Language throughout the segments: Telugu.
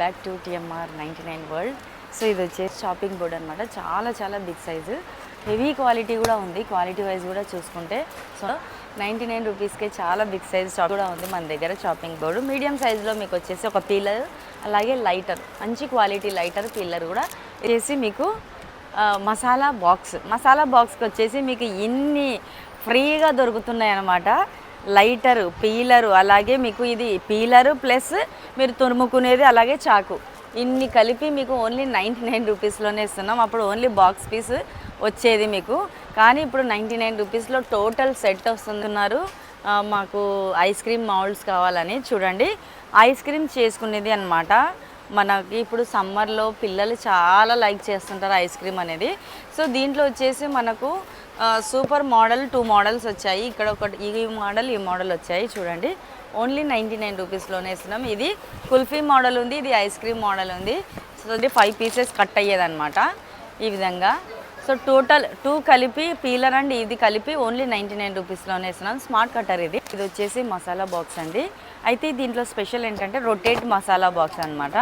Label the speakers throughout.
Speaker 1: Back to TMR 99 world. So ఇది వచ్చేసి షాపింగ్ బోర్డ్ అనమాట. చాలా బిగ్ సైజు, హెవీ క్వాలిటీ కూడా ఉంది. క్వాలిటీ వైజ్ కూడా చూసుకుంటే సో 99 రూపీస్కే చాలా బిగ్ సైజ్ షాప్ కూడా ఉంది మన దగ్గర. షాపింగ్ బోర్డు మీడియం సైజులో మీకు వచ్చేసి ఒక పీలర్, అలాగే లైటర్, మంచి క్వాలిటీ లైటర్ పీలర్ కూడా వచ్చేసి మీకు మసాలా బాక్స్కి వచ్చేసి మీకు ఇన్ని ఫ్రీగా దొరుకుతున్నాయి అన్నమాట. లైటరు, పీలరు, అలాగే మీకు ఇది పీలరు ప్లస్ మీరు తురుముకునేది, అలాగే చాకు, ఇన్ని కలిపి మీకు ఓన్లీ 99 రూపీస్లోనే ఇస్తున్నాం. అప్పుడు ఓన్లీ బాక్స్ పీస్ వచ్చేది మీకు, కానీ ఇప్పుడు 99 రూపీస్లో టోటల్ సెట్ వస్తున్నారు. మాకు ఐస్ క్రీమ్ మౌల్డ్స్ కావాలని చూడండి, ఐస్ క్రీమ్ చేసుకునేది అనమాట. మనకి ఇప్పుడు సమ్మర్లో పిల్లలు చాలా లైక్ చేస్తుంటారు ఐస్ క్రీమ్ అనేది. సో దీంట్లో వచ్చేసి మనకు సూపర్ మోడల్ 2 మోడల్స్ వచ్చాయి. ఇక్కడ ఒకటి ఈ మోడల్ వచ్చాయి చూడండి. ఓన్లీ 99 రూపీస్లోనే ఇస్తున్నాం. ఇది కుల్ఫీ మోడల్ ఉంది, ఇది ఐస్ క్రీమ్ మోడల్ ఉంది. సో అది 5 పీసెస్ కట్ అయ్యేదన్నమాట ఈ విధంగా. సో టోటల్ 2 కలిపి పీలర్ అండ్ ఇది కలిపి ఓన్లీ 99 రూపీస్లోనే ఇస్తున్నాం. స్మార్ట్ కట్టర్ ఇది వచ్చేసి మసాలా బాక్స్ అండి. అయితే దీంట్లో స్పెషల్ ఏంటంటే రొటేట్ మసాలా బాక్స్ అనమాట.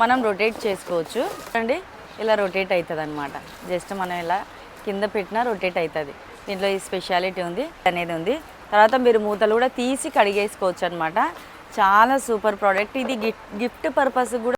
Speaker 1: మనం రొటేట్ చేసుకోవచ్చు అండి, ఇలా రొటేట్ అవుతుంది అనమాట. జస్ట్ మనం ఇలా కింద పెట్టినా రొటేట్ అవుతుంది. దీంట్లో ఈ స్పెషాలిటీ ఉంది అనేది ఉంది. తర్వాత మీరు మూతలు కూడా తీసి కడిగేసుకోవచ్చు అనమాట. చాలా సూపర్ ప్రోడక్ట్ ఇది. గిఫ్ట్ పర్పస్ కూడా